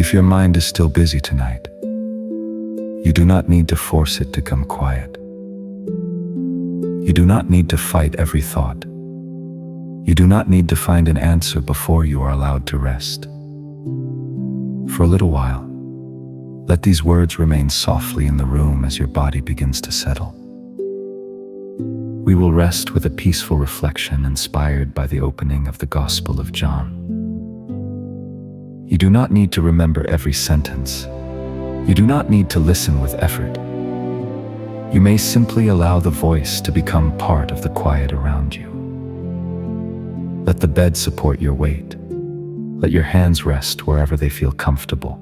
If your mind is still busy tonight, you do not need to force it to come quiet. You do not need to fight every thought. You do not need to find an answer before you are allowed to rest. For a little while, let these words remain softly in the room as your body begins to settle. We will rest with a peaceful reflection inspired by the opening of the Gospel of John. You do not need to remember every sentence. You do not need to listen with effort. You may simply allow the voice to become part of the quiet around you. Let the bed support your weight. Let your hands rest wherever they feel comfortable.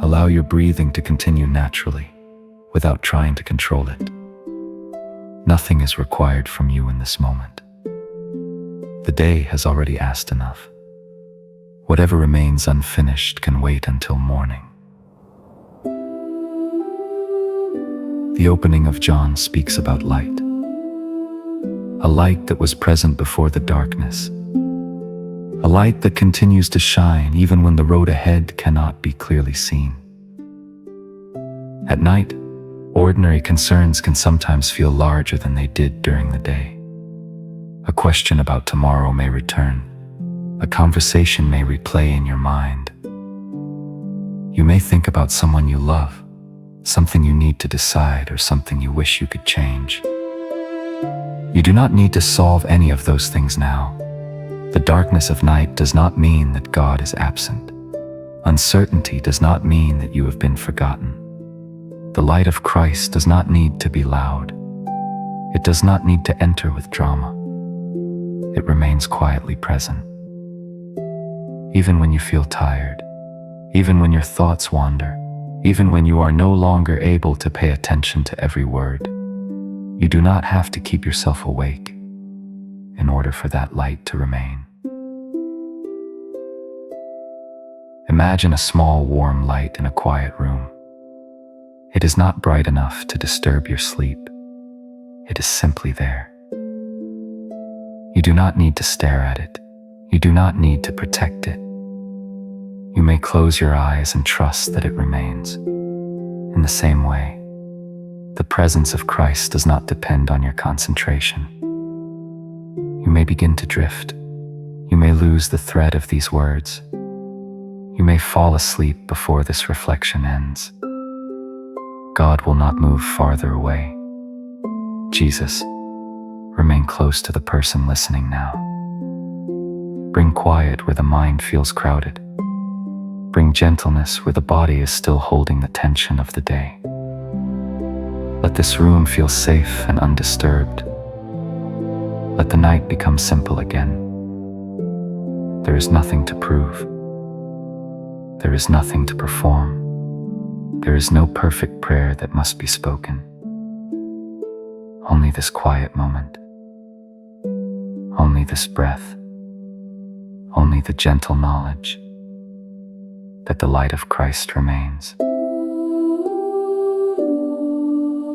Allow your breathing to continue naturally, without trying to control it. Nothing is required from you in this moment. The day has already asked enough. Whatever remains unfinished can wait until morning. The opening of John speaks about light. A light that was present before the darkness. A light that continues to shine even when the road ahead cannot be clearly seen. At night, ordinary concerns can sometimes feel larger than they did during the day. A question about tomorrow may return. A conversation may replay in your mind. You may think about someone you love, something you need to decide, or something you wish you could change. You do not need to solve any of those things now. The darkness of night does not mean that God is absent. Uncertainty does not mean that you have been forgotten. The light of Christ does not need to be loud. It does not need to enter with drama. It remains quietly present. Even when you feel tired, even when your thoughts wander, even when you are no longer able to pay attention to every word, you do not have to keep yourself awake in order for that light to remain. Imagine a small warm light in a quiet room. It is not bright enough to disturb your sleep. It is simply there. You do not need to stare at it. You do not need to protect it. You may close your eyes and trust that it remains. In the same way, the presence of Christ does not depend on your concentration. You may begin to drift. You may lose the thread of these words. You may fall asleep before this reflection ends. God will not move farther away. Jesus, remain close to the person listening now. Bring quiet where the mind feels crowded. Bring gentleness where the body is still holding the tension of the day. Let this room feel safe and undisturbed. Let the night become simple again. There is nothing to prove. There is nothing to perform. There is no perfect prayer that must be spoken. Only this quiet moment. Only this breath. Only the gentle knowledge that the light of Christ remains.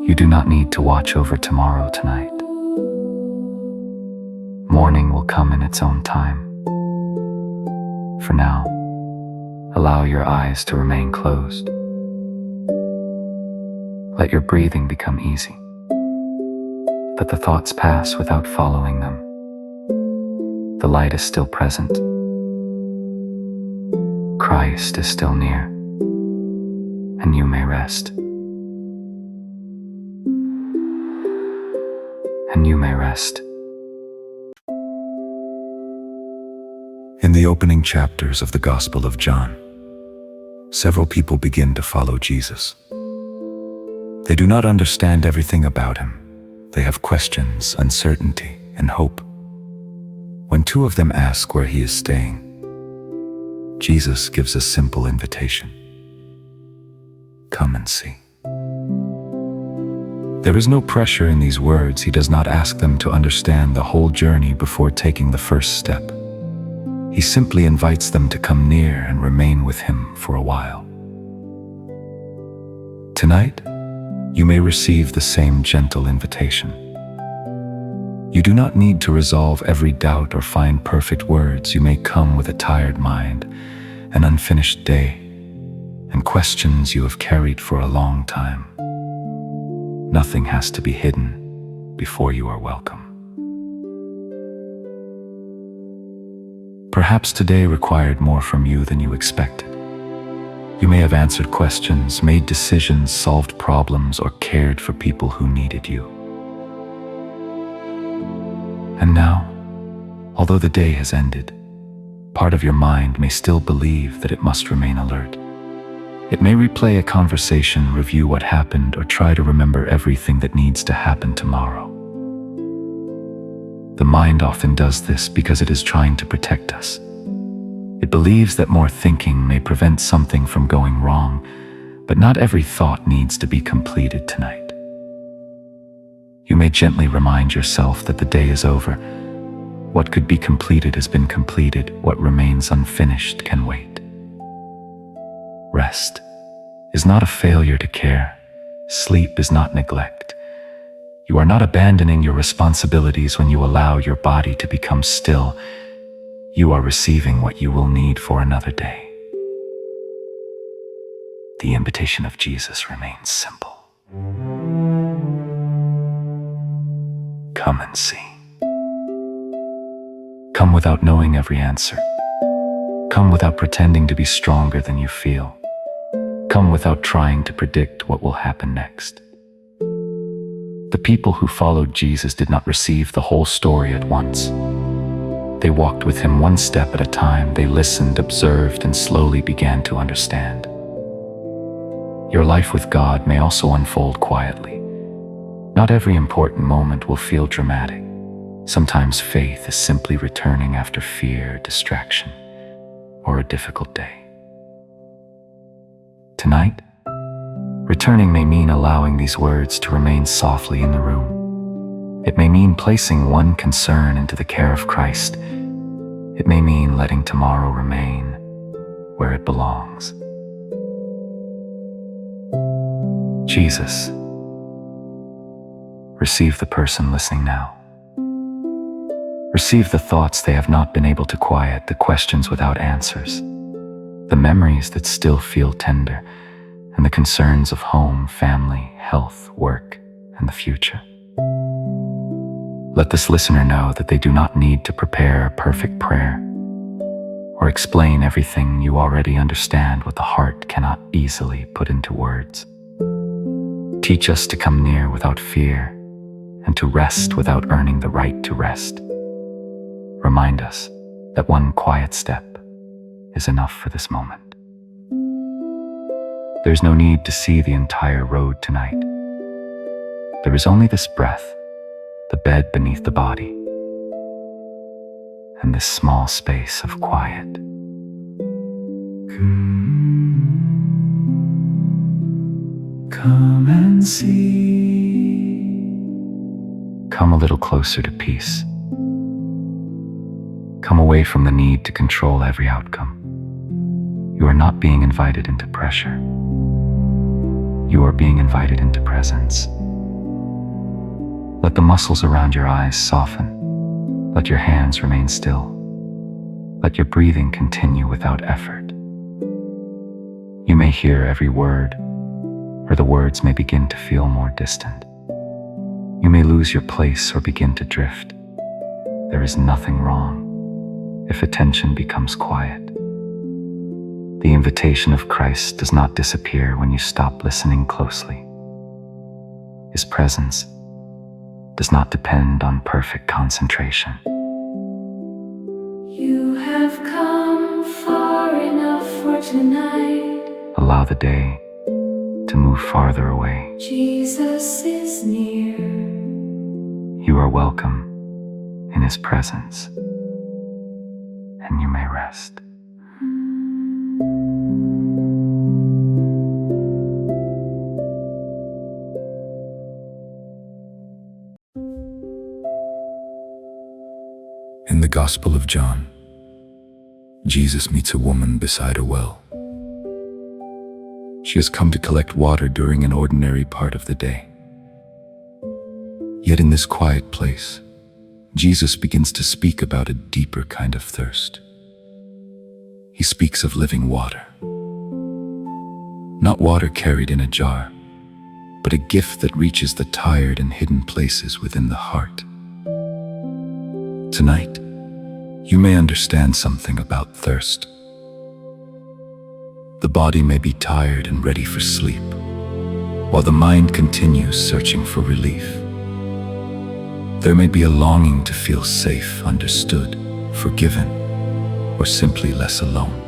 You do not need to watch over tomorrow tonight. Morning will come in its own time. For now, allow your eyes to remain closed. Let your breathing become easy. Let the thoughts pass without following them. The light is still present. Christ is still near, and you may rest. And you may rest. In the opening chapters of the Gospel of John, several people begin to follow Jesus. They do not understand everything about him. They have questions, uncertainty, and hope. When two of them ask where he is staying, Jesus gives a simple invitation. Come and see. There is no pressure in these words. He does not ask them to understand the whole journey before taking the first step. He simply invites them to come near and remain with him for a while. Tonight, you may receive the same gentle invitation. You do not need to resolve every doubt or find perfect words. You may come with a tired mind an unfinished day, and questions you have carried for a long time. Nothing has to be hidden before you are welcome. Perhaps today required more from you than you expected. You may have answered questions, made decisions, solved problems, or cared for people who needed you. And now, although the day has ended, part of your mind may still believe that it must remain alert. It may replay a conversation, review what happened, or try to remember everything that needs to happen tomorrow. The mind often does this because it is trying to protect us. It believes that more thinking may prevent something from going wrong, but not every thought needs to be completed tonight. You may gently remind yourself that the day is over. What could be completed has been completed. What remains unfinished can wait. Rest is not a failure to care. Sleep is not neglect. You are not abandoning your responsibilities when you allow your body to become still. You are receiving what you will need for another day. The invitation of Jesus remains simple. Come and see. Come without knowing every answer. Come without pretending to be stronger than you feel. Come without trying to predict what will happen next. The people who followed Jesus did not receive the whole story at once. They walked with him one step at a time. They listened, observed, and slowly began to understand. Your life with God may also unfold quietly. Not every important moment will feel dramatic. Sometimes faith is simply returning after fear, distraction, or a difficult day. Tonight, returning may mean allowing these words to remain softly in the room. It may mean placing one concern into the care of Christ. It may mean letting tomorrow remain where it belongs. Jesus, receive the person listening now. Receive the thoughts they have not been able to quiet, the questions without answers, the memories that still feel tender, and the concerns of home, family, health, work, and the future. Let this listener know that they do not need to prepare a perfect prayer or explain everything. You already understand what the heart cannot easily put into words. Teach us to come near without fear and to rest without earning the right to rest. Remind us that one quiet step is enough for this moment. There's no need to see the entire road tonight. There is only this breath, the bed beneath the body, and this small space of quiet. Come and see. Come a little closer to peace. Come away from the need to control every outcome. You are not being invited into pressure. You are being invited into presence. Let the muscles around your eyes soften. Let your hands remain still. Let your breathing continue without effort. You may hear every word, or the words may begin to feel more distant. You may lose your place or begin to drift. There is nothing wrong if attention becomes quiet. The invitation of Christ does not disappear when you stop listening closely. His presence does not depend on perfect concentration. You have come far enough for tonight. Allow the day to move farther away. Jesus is near. You are welcome in his presence, and you may rest. In the Gospel of John, Jesus meets a woman beside a well. She has come to collect water during an ordinary part of the day. Yet in this quiet place, Jesus begins to speak about a deeper kind of thirst. He speaks of living water. Not water carried in a jar, but a gift that reaches the tired and hidden places within the heart. Tonight, you may understand something about thirst. The body may be tired and ready for sleep, while the mind continues searching for relief. There may be a longing to feel safe, understood, forgiven, or simply less alone.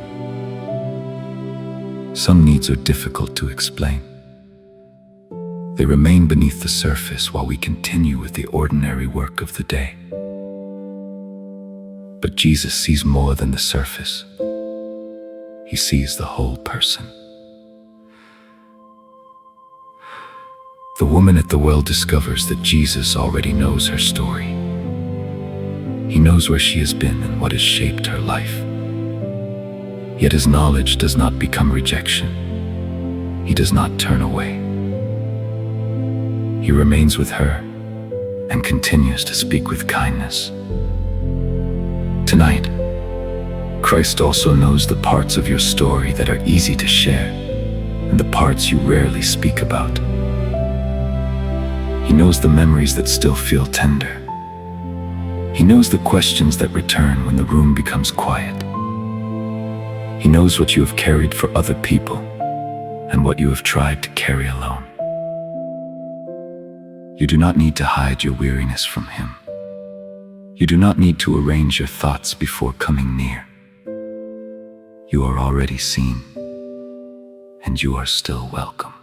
Some needs are difficult to explain. They remain beneath the surface while we continue with the ordinary work of the day. But Jesus sees more than the surface. He sees the whole person. The woman at the well discovers that Jesus already knows her story. He knows where she has been and what has shaped her life. Yet his knowledge does not become rejection. He does not turn away. He remains with her and continues to speak with kindness. Tonight, Christ also knows the parts of your story that are easy to share and the parts you rarely speak about. He knows the memories that still feel tender. He knows the questions that return when the room becomes quiet. He knows what you have carried for other people and what you have tried to carry alone. You do not need to hide your weariness from him. You do not need to arrange your thoughts before coming near. You are already seen, and you are still welcome.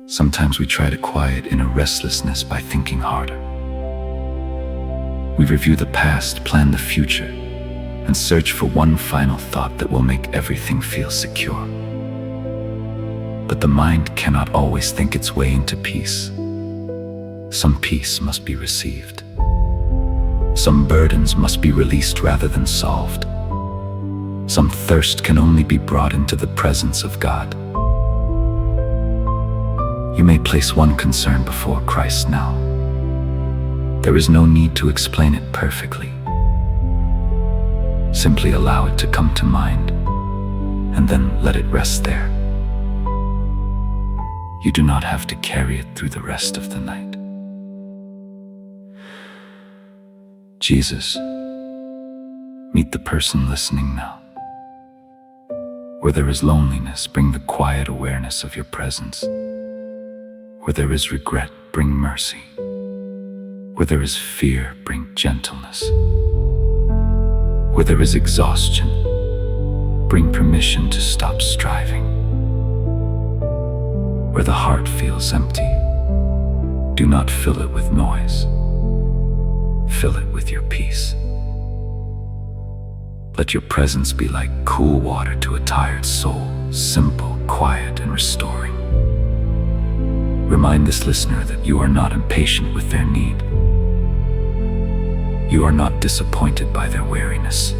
Sometimes we try to quiet inner restlessness by thinking harder. We review the past, plan the future, and search for one final thought that will make everything feel secure. But the mind cannot always think its way into peace. Some peace must be received. Some burdens must be released rather than solved. Some thirst can only be brought into the presence of God. You may place one concern before Christ now. There is no need to explain it perfectly. Simply allow it to come to mind, and then let it rest there. You do not have to carry it through the rest of the night. Jesus, meet the person listening now. Where there is loneliness, bring the quiet awareness of your presence. Where there is regret, bring mercy. Where there is fear, bring gentleness. Where there is exhaustion, bring permission to stop striving. Where the heart feels empty, do not fill it with noise. Fill it with your peace. Let your presence be like cool water to a tired soul, simple, quiet, and restoring. Remind this listener that you are not impatient with their need. You are not disappointed by their weariness.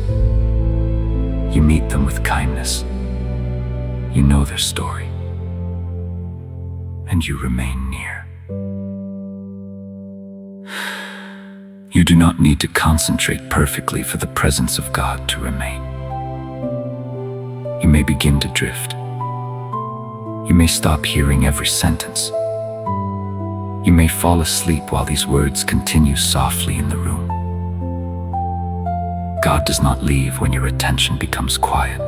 You meet them with kindness. You know their story, and you remain near. You do not need to concentrate perfectly for the presence of God to remain. You may begin to drift. You may stop hearing every sentence. You may fall asleep while these words continue softly in the room. God does not leave when your attention becomes quiet.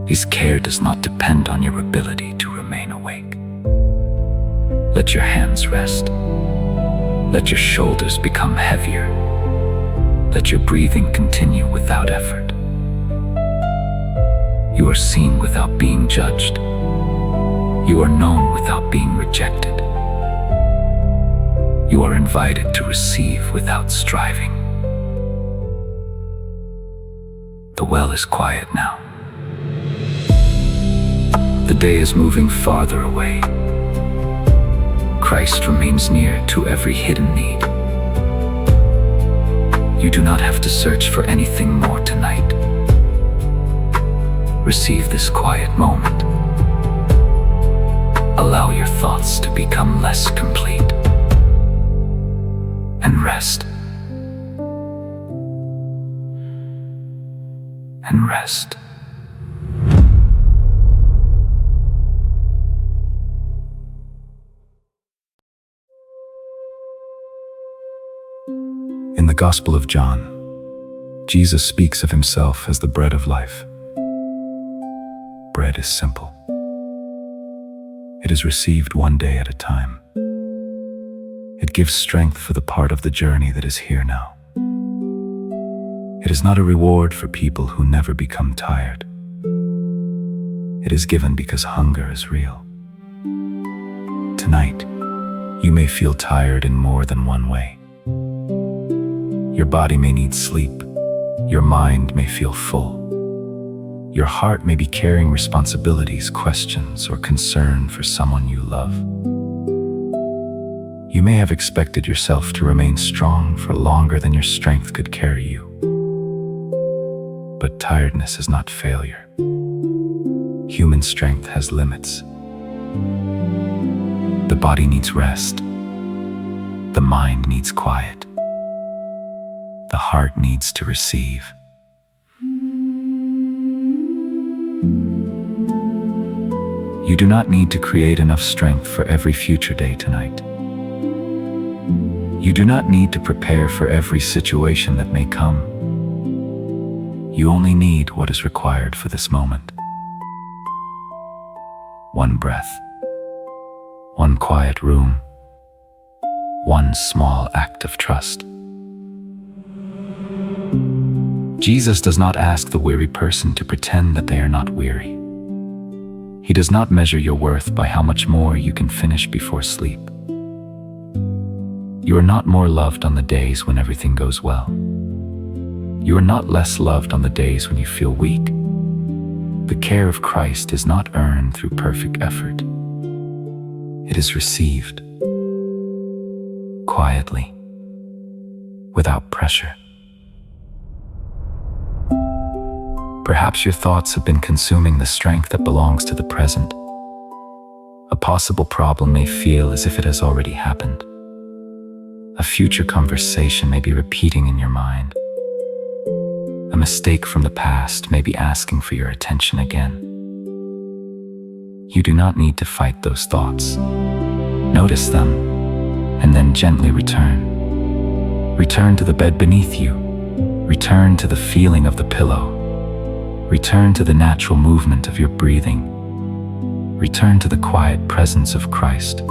His care does not depend on your ability to remain awake. Let your hands rest. Let your shoulders become heavier. Let your breathing continue without effort. You are seen without being judged. You are known without being rejected. You are invited to receive without striving. The well is quiet now. The day is moving farther away. Christ remains near to every hidden need. You do not have to search for anything more tonight. Receive this quiet moment. Allow your thoughts to become less complete. And rest. and rest. In the Gospel of John, Jesus speaks of himself as the bread of life. Bread is simple. It is received one day at a time. It gives strength for the part of the journey that is here now. It is not a reward for people who never become tired. It is given because hunger is real. Tonight, you may feel tired in more than one way. Your body may need sleep. Your mind may feel full. Your heart may be carrying responsibilities, questions, or concern for someone you love. You may have expected yourself to remain strong for longer than your strength could carry you. But tiredness is not failure. Human strength has limits. The body needs rest. The mind needs quiet. The heart needs to receive. You do not need to create enough strength for every future day tonight. You do not need to prepare for every situation that may come. You only need what is required for this moment. One breath, one quiet room, one small act of trust. Jesus does not ask the weary person to pretend that they are not weary. He does not measure your worth by how much more you can finish before sleep. You are not more loved on the days when everything goes well. You are not less loved on the days when you feel weak. The care of Christ is not earned through perfect effort. It is received quietly, without pressure. Perhaps your thoughts have been consuming the strength that belongs to the present. A possible problem may feel as if it has already happened. A future conversation may be repeating in your mind. A mistake from the past may be asking for your attention again. You do not need to fight those thoughts. Notice them, and then gently return. Return to the bed beneath you. Return to the feeling of the pillow. Return to the natural movement of your breathing. Return to the quiet presence of Christ.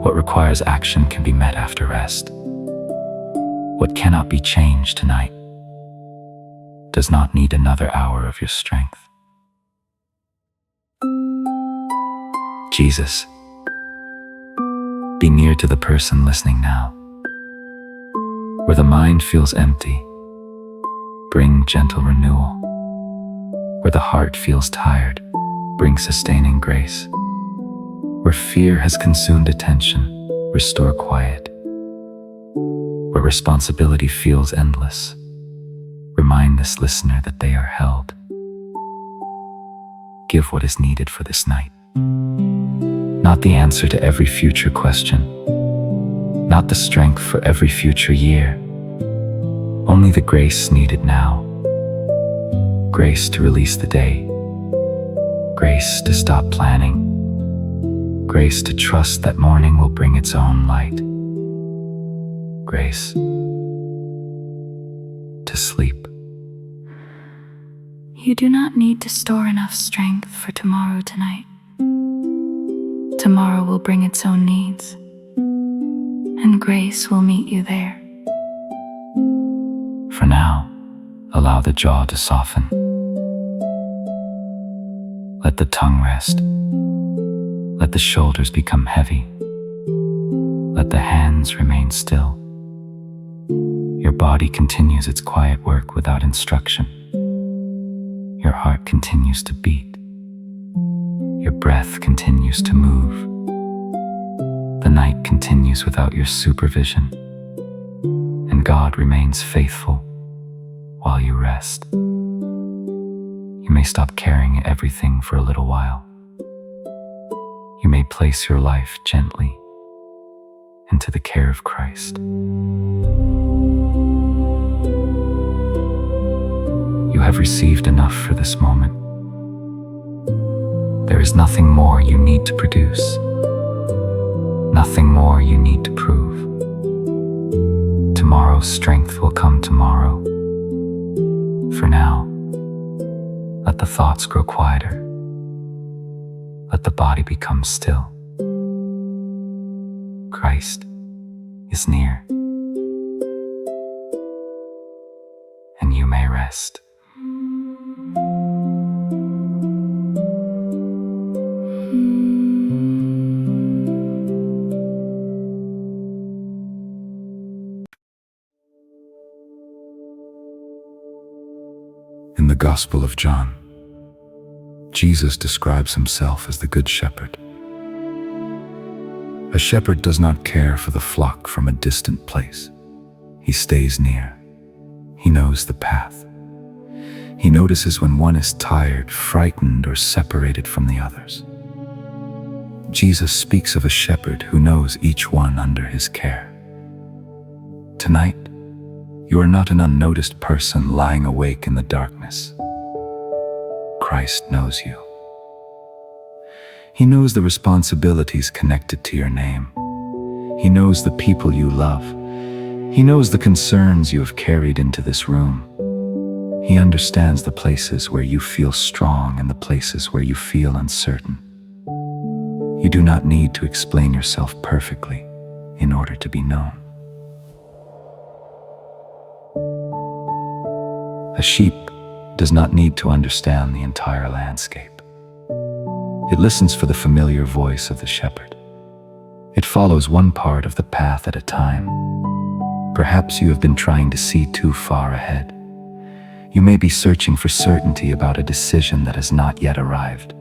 What requires action can be met after rest. What cannot be changed tonight does not need another hour of your strength. Jesus, be near to the person listening now. Where the mind feels empty, bring gentle renewal. Where the heart feels tired, bring sustaining grace. Where fear has consumed attention, restore quiet. Where responsibility feels endless, remind this listener that they are held. Give what is needed for this night. Not the answer to every future question, not the strength for every future year, only the grace needed now. Grace to release the day. Grace to stop planning. Grace to trust that morning will bring its own light. Grace to sleep. You do not need to store enough strength for tomorrow tonight. Tomorrow will bring its own needs, and grace will meet you there. For now, allow the jaw to soften. Let the tongue rest. Let the shoulders become heavy. Let the hands remain still. Your body continues its quiet work without instruction. Your heart continues to beat. Your breath continues to move. The night continues without your supervision. And God remains faithful while you rest. You may stop carrying everything for a little while. You may place your life gently into the care of Christ. have received enough for this moment. There is nothing more you need to produce, nothing more you need to prove. Tomorrow's strength will come tomorrow. For now, let the thoughts grow quieter. Let the body become still. Christ is near, and you may rest. In the Gospel of John, Jesus describes himself as the Good Shepherd. A shepherd does not care for the flock from a distant place. He stays near. He knows the path. He notices when one is tired, frightened, or separated from the others. Jesus speaks of a shepherd who knows each one under his care. Tonight, you are not an unnoticed person lying awake in the darkness. Christ knows you. He knows the responsibilities connected to your name. He knows the people you love. He knows the concerns you have carried into this room. He understands the places where you feel strong and the places where you feel uncertain. You do not need to explain yourself perfectly in order to be known. A sheep does not need to understand the entire landscape. It listens for the familiar voice of the shepherd. It follows one part of the path at a time. Perhaps you have been trying to see too far ahead. You may be searching for certainty about a decision that has not yet arrived.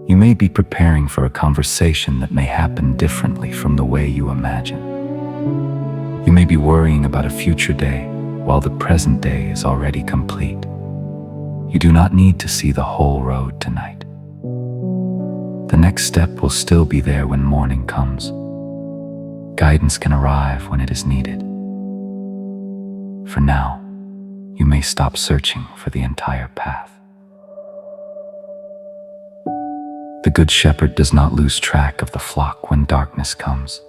You may be preparing for a conversation that may happen differently from the way you imagine. You may be worrying about a future day while the present day is already complete. You do not need to see the whole road tonight. The next step will still be there when morning comes. Guidance can arrive when it is needed. For now, you may stop searching for the entire path. The Good Shepherd does not lose track of the flock when darkness comes.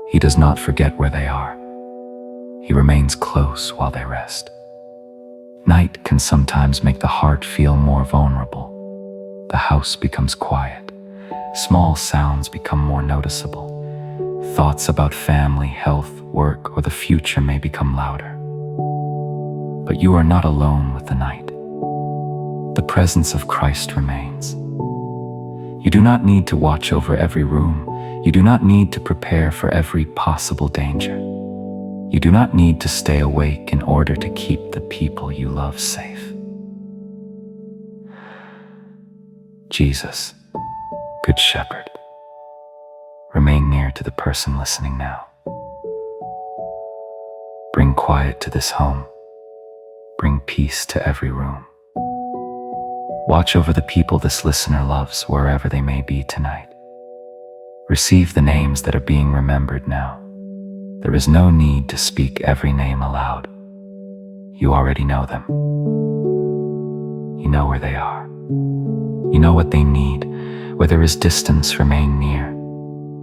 He does not forget where they are. He remains close while they rest. Night can sometimes make the heart feel more vulnerable. The house becomes quiet. Small sounds become more noticeable. Thoughts about family, health, work, or the future may become louder. But you are not alone with the night. The presence of Christ remains. You do not need to watch over every room. You do not need to prepare for every possible danger. You do not need to stay awake in order to keep the people you love safe. Jesus, Good Shepherd, remain near to the person listening now. Bring quiet to this home. Bring peace to every room. Watch over the people this listener loves wherever they may be tonight. Receive the names that are being remembered now. There is no need to speak every name aloud. You already know them. You know where they are. You know what they need. Where there is distance, remain near.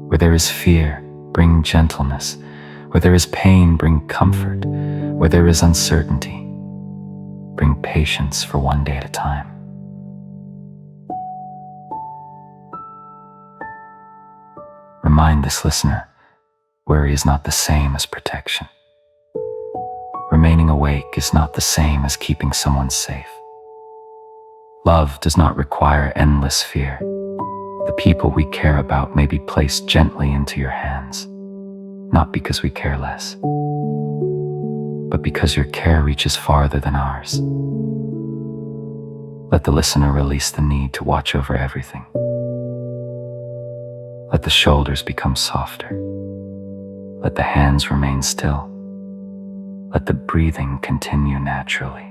Where there is fear, bring gentleness. Where there is pain, bring comfort. Where there is uncertainty, bring patience for one day at a time. Remind this listener, worry is not the same as protection. Remaining awake is not the same as keeping someone safe. Love does not require endless fear. The people we care about may be placed gently into your hands, not because we care less, but because your care reaches farther than ours. Let the listener release the need to watch over everything. Let the shoulders become softer. Let the hands remain still. Let the breathing continue naturally.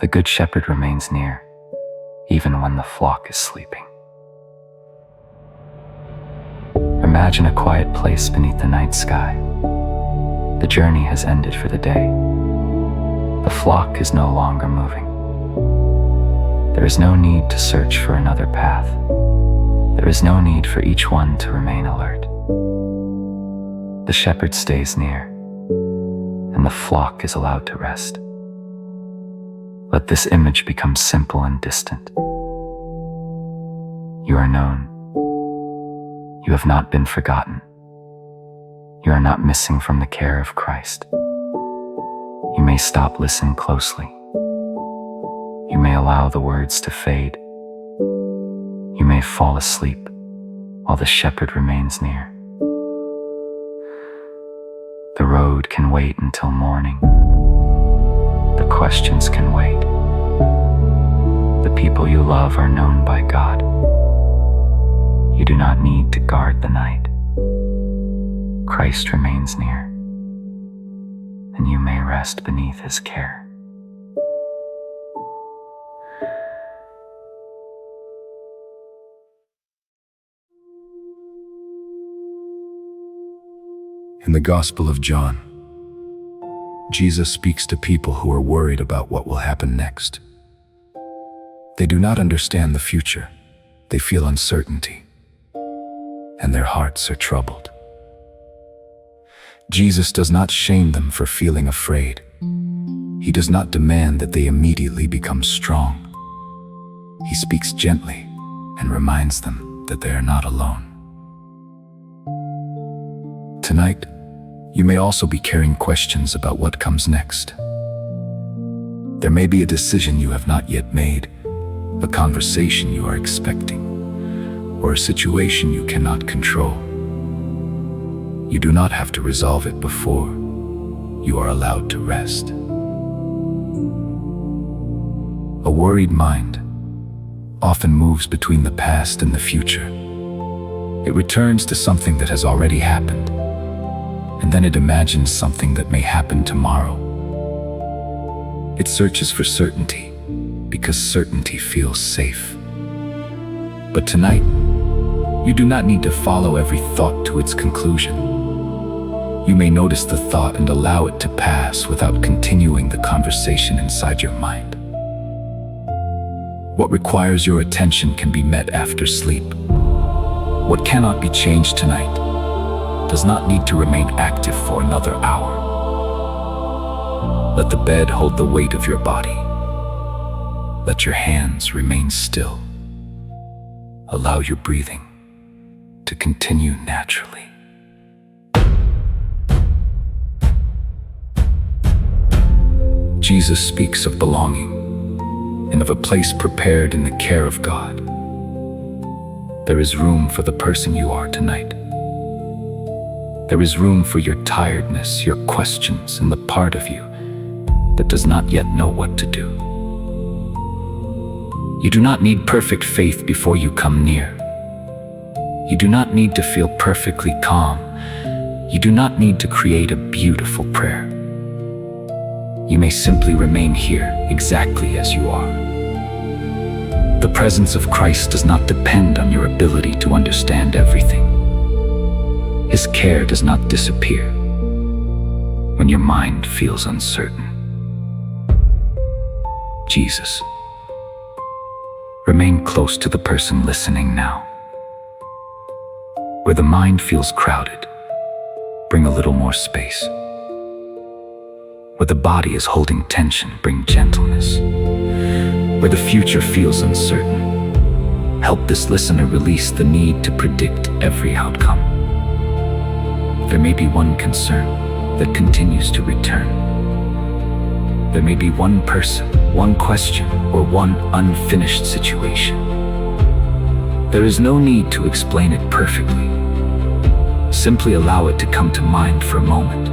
The Good Shepherd remains near, even when the flock is sleeping. Imagine a quiet place beneath the night sky. The journey has ended for the day. The flock is no longer moving. There is no need to search for another path. There is no need for each one to remain alert. The shepherd stays near, and the flock is allowed to rest. Let this image become simple and distant. You are known. You have not been forgotten. You are not missing from the care of Christ. You may stop listening closely. You may allow the words to fade. You may fall asleep while the shepherd remains near. The road can wait until morning. The questions can wait. The people you love are known by God. You do not need to guard the night. Christ remains near, and you may rest beneath his care. In the Gospel of John, Jesus speaks to people who are worried about what will happen next. They do not understand the future. They feel uncertainty, and their hearts are troubled. Jesus does not shame them for feeling afraid. He does not demand that they immediately become strong. He speaks gently and reminds them that they are not alone. Tonight, you may also be carrying questions about what comes next. There may be a decision you have not yet made, a conversation you are expecting, or a situation you cannot control. You do not have to resolve it before you are allowed to rest. A worried mind often moves between the past and the future. It returns to something that has already happened, and then it imagines something that may happen tomorrow. It searches for certainty because certainty feels safe. But tonight, you do not need to follow every thought to its conclusion. You may notice the thought and allow it to pass without continuing the conversation inside your mind. What requires your attention can be met after sleep. What cannot be changed tonight does not need to remain active for another hour. Let the bed hold the weight of your body. Let your hands remain still. Allow your breathing to continue naturally. Jesus speaks of belonging and of a place prepared in the care of God. There is room for the person you are tonight. There is room for your tiredness, your questions, and the part of you that does not yet know what to do. You do not need perfect faith before you come near. You do not need to feel perfectly calm. You do not need to create a beautiful prayer. You may simply remain here exactly as you are. The presence of Christ does not depend on your ability to understand everything. His care does not disappear when your mind feels uncertain. Jesus, remain close to the person listening now. Where the mind feels crowded, bring a little more space. Where the body is holding tension, bring gentleness. Where the future feels uncertain, help this listener release the need to predict every outcome. There may be one concern that continues to return. There may be one person, one question, or one unfinished situation. There is no need to explain it perfectly. Simply allow it to come to mind for a moment,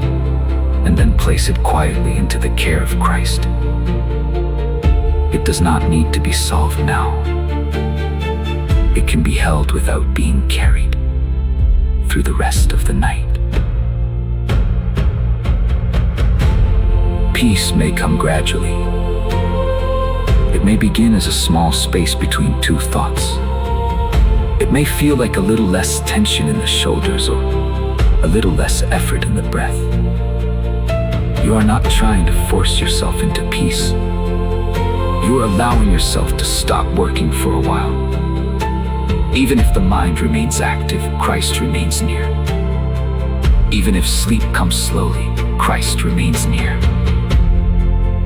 and then place it quietly into the care of Christ. It does not need to be solved now. It can be held without being carried through the rest of the night. Peace may come gradually. It may begin as a small space between two thoughts. It may feel like a little less tension in the shoulders or a little less effort in the breath. You are not trying to force yourself into peace. You are allowing yourself to stop working for a while. Even if the mind remains active, Christ remains near. Even if sleep comes slowly, Christ remains near.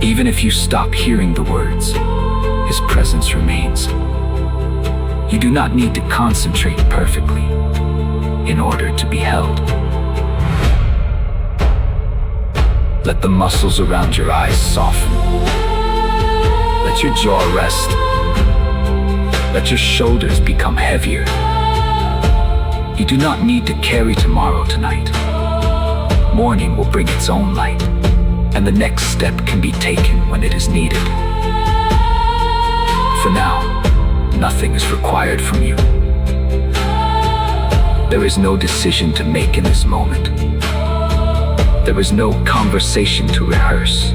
Even if you stop hearing the words, His presence remains. You do not need to concentrate perfectly in order to be held. Let the muscles around your eyes soften. Let your jaw rest. Let your shoulders become heavier. You do not need to carry tomorrow tonight. Morning will bring its own light, and the next step can be taken when it is needed. For now, nothing is required from you. There is no decision to make in this moment. There is no conversation to rehearse.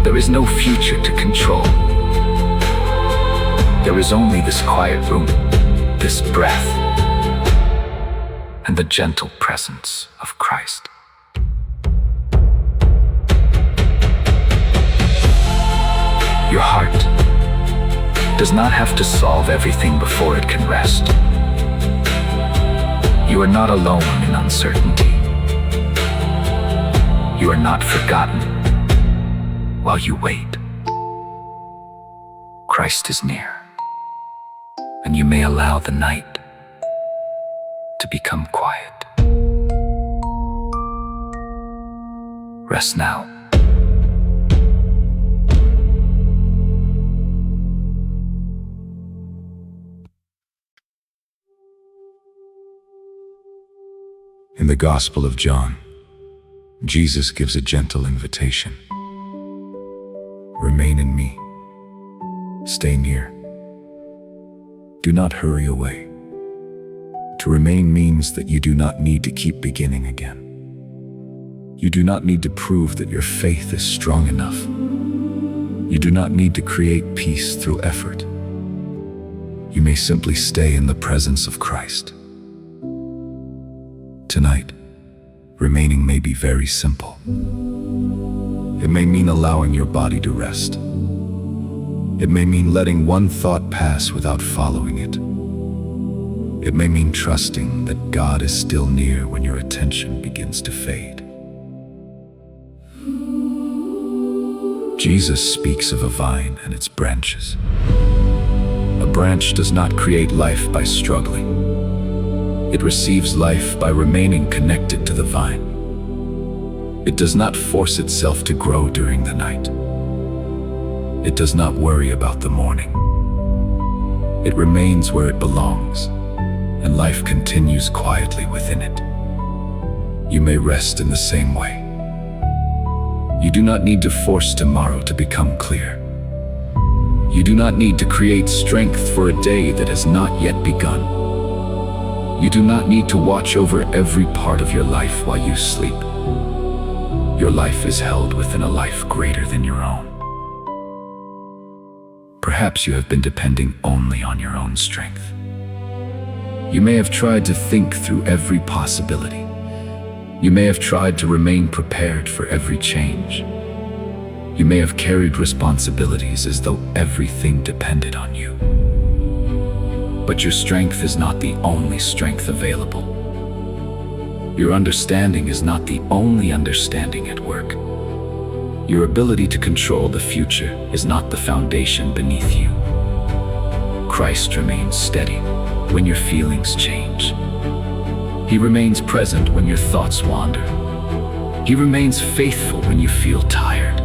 There is no future to control. There is only this quiet room, this breath, and the gentle presence of Christ. Your heart does not have to solve everything before it can rest. You are not alone in uncertainty. You are not forgotten while you wait. Christ is near, and you may allow the night to become quiet. Rest now. In the Gospel of John, Jesus gives a gentle invitation. Remain in me. Stay near. Do not hurry away. To remain means that you do not need to keep beginning again. You do not need to prove that your faith is strong enough. You do not need to create peace through effort. You may simply stay in the presence of Christ. Tonight, remaining may be very simple. It may mean allowing your body to rest. It may mean letting one thought pass without following it. It may mean trusting that God is still near when your attention begins to fade. Jesus speaks of a vine and its branches. A branch does not create life by struggling. It receives life by remaining connected to the vine. It does not force itself to grow during the night. It does not worry about the morning. It remains where it belongs, and life continues quietly within it. You may rest in the same way. You do not need to force tomorrow to become clear. You do not need to create strength for a day that has not yet begun. You do not need to watch over every part of your life while you sleep. Your life is held within a life greater than your own. Perhaps you have been depending only on your own strength. You may have tried to think through every possibility. You may have tried to remain prepared for every change. You may have carried responsibilities as though everything depended on you. But your strength is not the only strength available. Your understanding is not the only understanding at work. Your ability to control the future is not the foundation beneath you. Christ remains steady when your feelings change. He remains present when your thoughts wander. He remains faithful when you feel tired.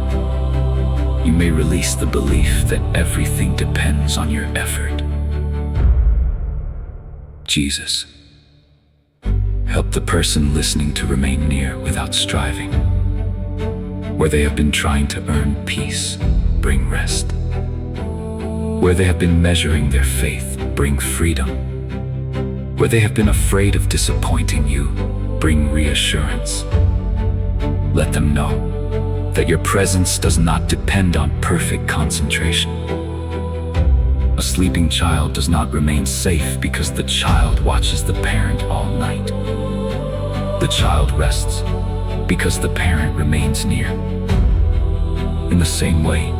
You may release the belief that everything depends on your effort. Jesus, help the person listening to remain near without striving. Where they have been trying to earn peace, bring rest. Where they have been measuring their faith, bring freedom. Where they have been afraid of disappointing you, bring reassurance. Let them know that your presence does not depend on perfect concentration. A sleeping child does not remain safe because the child watches the parent all night. The child rests because the parent remains near. In the same way,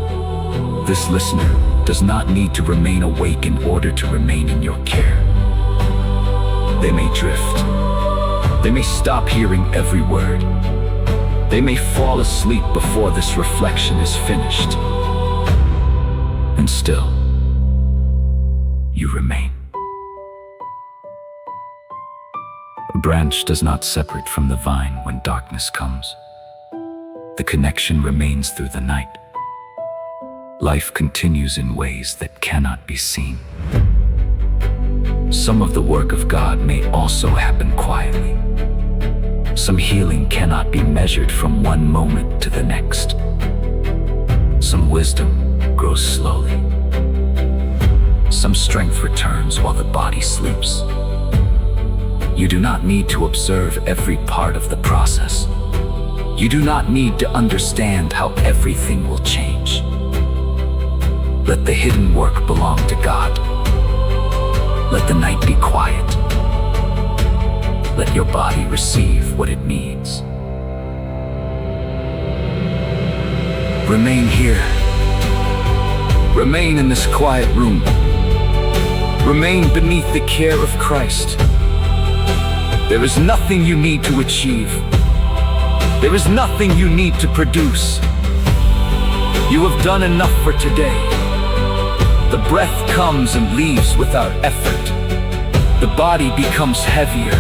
this listener does not need to remain awake in order to remain in your care. They may drift. They may stop hearing every word. They may fall asleep before this reflection is finished. And still, you remain. A branch does not separate from the vine when darkness comes. The connection remains through the night. Life continues in ways that cannot be seen. Some of the work of God may also happen quietly. Some healing cannot be measured from one moment to the next. Some wisdom grows slowly. Some strength returns while the body sleeps. You do not need to observe every part of the process. You do not need to understand how everything will change. Let the hidden work belong to God. Let the night be quiet. Let your body receive what it needs. Remain here. Remain in this quiet room. Remain beneath the care of Christ. There is nothing you need to achieve. There is nothing you need to produce. You have done enough for today. The breath comes and leaves without effort. The body becomes heavier.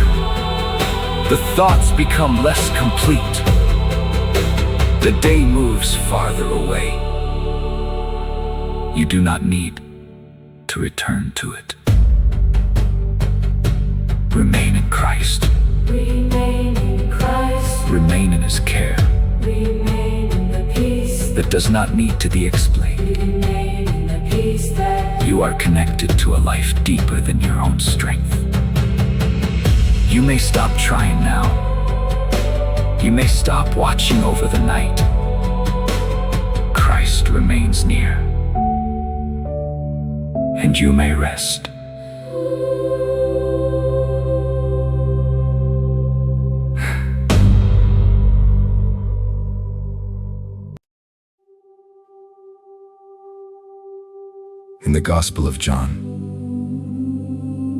The thoughts become less complete. The day moves farther away. You do not need to return to it. Remain in Christ. Remain in Christ. Remain in His care. Remain in the peace. That does not need to be explained. Remain in the peace that You are connected to a life deeper than your own strength. You may stop trying now. You may stop watching over the night. Christ remains near. And you may rest. In the Gospel of John,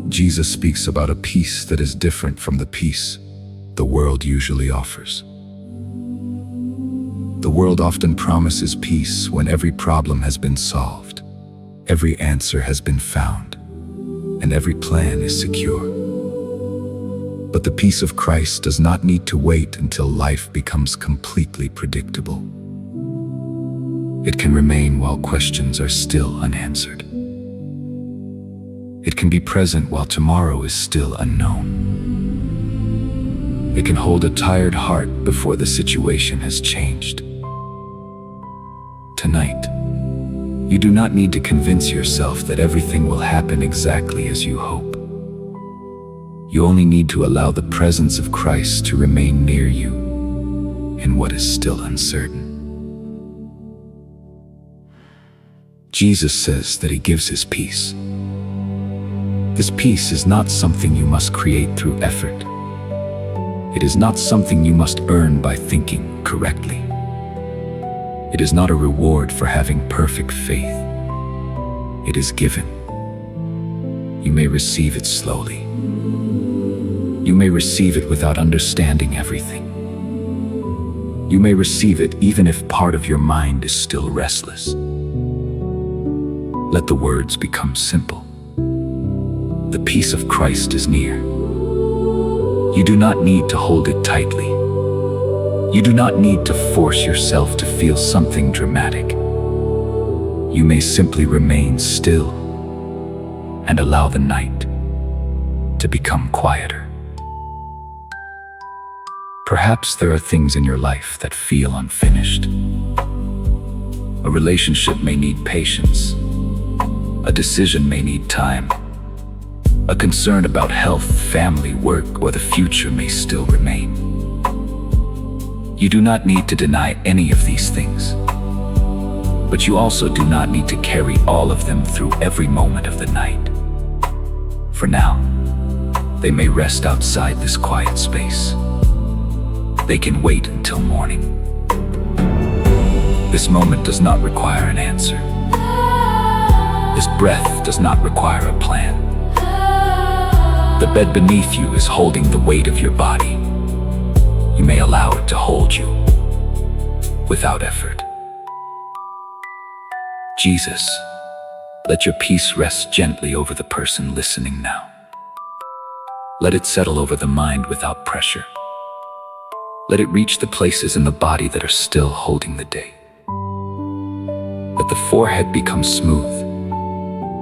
Jesus speaks about a peace that is different from the peace the world usually offers. The world often promises peace when every problem has been solved, every answer has been found, and every plan is secure. But the peace of Christ does not need to wait until life becomes completely predictable. It can remain while questions are still unanswered. It can be present while tomorrow is still unknown. It can hold a tired heart before the situation has changed. Tonight, you do not need to convince yourself that everything will happen exactly as you hope. You only need to allow the presence of Christ to remain near you in what is still uncertain. Jesus says that He gives His peace. This peace is not something you must create through effort. It is not something you must earn by thinking correctly. It is not a reward for having perfect faith. It is given. You may receive it slowly. You may receive it without understanding everything. You may receive it even if part of your mind is still restless. Let the words become simple. The peace of Christ is near. You do not need to hold it tightly. You do not need to force yourself to feel something dramatic. You may simply remain still and allow the night to become quieter. Perhaps there are things in your life that feel unfinished. A relationship may need patience. A decision may need time. A concern about health, family, work, or the future may still remain. You do not need to deny any of these things, but you also do not need to carry all of them through every moment of the night. For now, they may rest outside this quiet space. They can wait until morning. This moment does not require an answer. This breath does not require a plan. The bed beneath you is holding the weight of your body. You may allow it to hold you without effort. Jesus, let your peace rest gently over the person listening now. Let it settle over the mind without pressure. Let it reach the places in the body that are still holding the day. Let the forehead become smooth.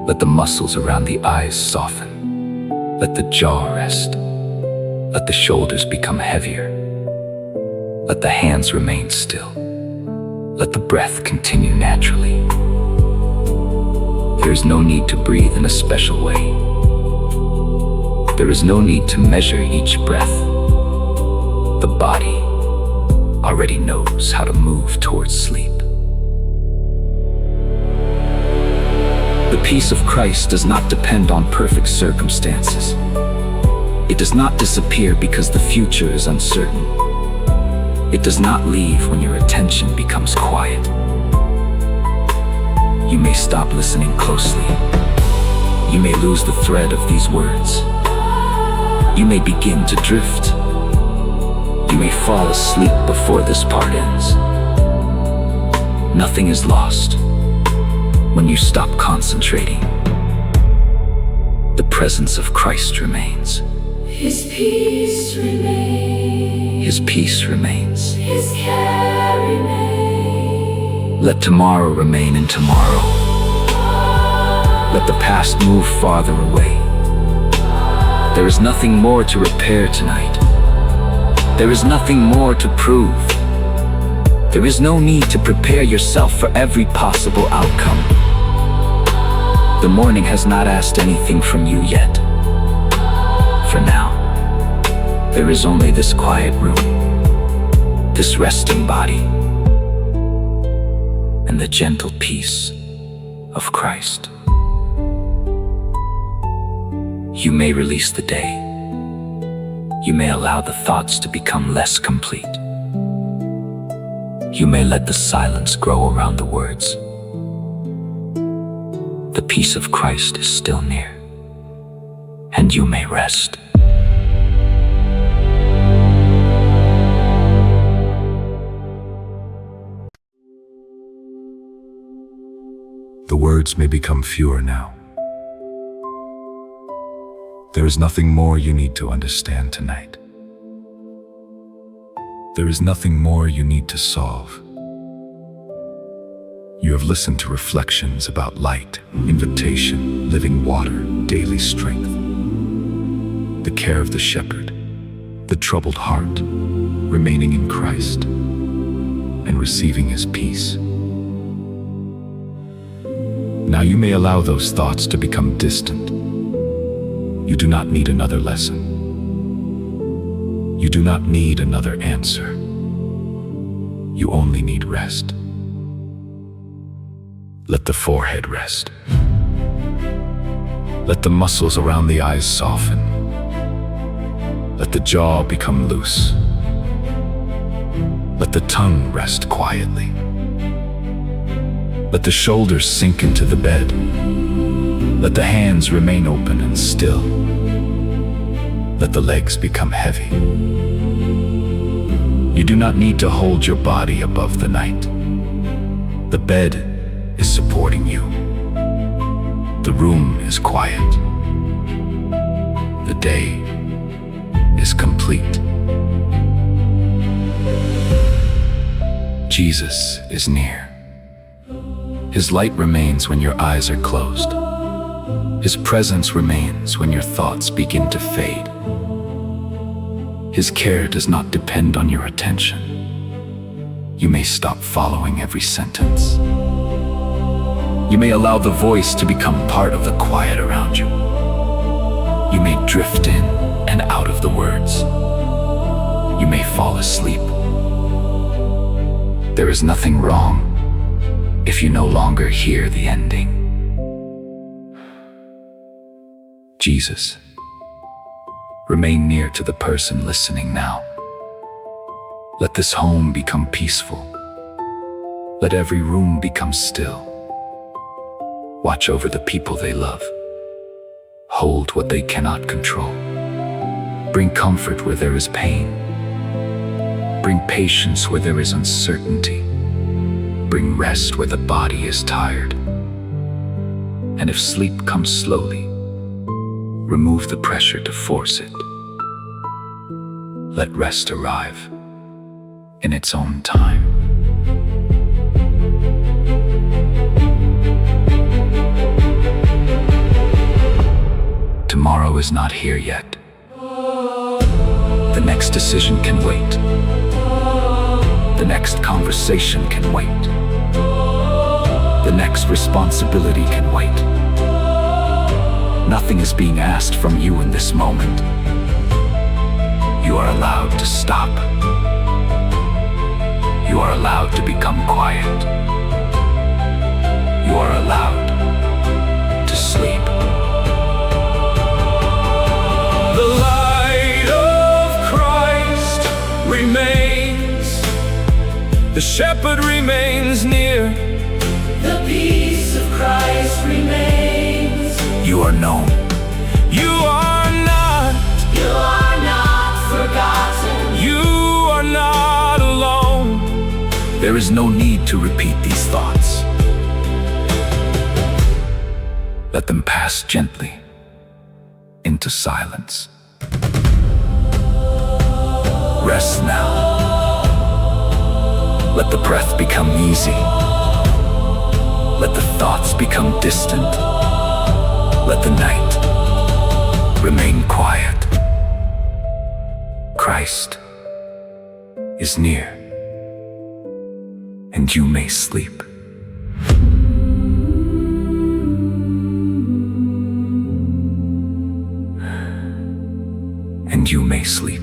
Let the muscles around the eyes soften. Let the jaw rest. Let the shoulders become heavier. Let the hands remain still. Let the breath continue naturally. There is no need to breathe in a special way. There is no need to measure each breath. The body already knows how to move towards sleep. The peace of Christ does not depend on perfect circumstances. It does not disappear because the future is uncertain. It does not leave when your attention becomes quiet. You may stop listening closely. You may lose the thread of these words. You may begin to drift. You may fall asleep before this part ends. Nothing is lost when you stop concentrating. The presence of Christ remains. His peace remains. His peace remains. His care remains. Let tomorrow remain in tomorrow. Let the past move farther away. There is nothing more to repair tonight. There is nothing more to prove. There is no need to prepare yourself for every possible outcome. The morning has not asked anything from you yet. For now, there is only this quiet room, this resting body, and the gentle peace of Christ. You may release the day. You may allow the thoughts to become less complete. You may let the silence grow around the words. The peace of Christ is still near, and you may rest. The words may become fewer now. There is nothing more you need to understand tonight. There is nothing more you need to solve. You have listened to reflections about light, invitation, living water, daily strength, the care of the shepherd, the troubled heart, remaining in Christ, and receiving his peace. Now you may allow those thoughts to become distant. You do not need another lesson. You do not need another answer. You only need rest. Let the forehead rest. Let the muscles around the eyes soften. Let the jaw become loose. Let the tongue rest quietly. Let the shoulders sink into the bed. Let the hands remain open and still. Let the legs become heavy. You do not need to hold your body above the night. The bed is supporting you. The room is quiet. The day is complete. Jesus is near. His light remains when your eyes are closed. His presence remains when your thoughts begin to fade. His care does not depend on your attention. You may stop following every sentence. You may allow the voice to become part of the quiet around you. You may drift in and out of the words. You may fall asleep. There is nothing wrong if you no longer hear the ending. Jesus, remain near to the person listening now. Let this home become peaceful. Let every room become still. Watch over the people they love. Hold what they cannot control. Bring comfort where there is pain. Bring patience where there is uncertainty. Bring rest where the body is tired. And if sleep comes slowly, remove the pressure to force it. Let rest arrive in its own time. Tomorrow is not here yet. The next decision can wait. The next conversation can wait. The next responsibility can wait. Nothing is being asked from you in this moment. You are allowed to stop. You are allowed to become quiet. You are allowed to sleep. The light of Christ remains. The shepherd remains near. The peace of Christ remains. You are known. You are not forgotten. You are not alone. There is no need to repeat these thoughts. Let them pass gently into silence. Rest now. Let the breath become easy. Let the thoughts become distant. Let the night remain quiet. Christ is near, and you may sleep. And you may sleep.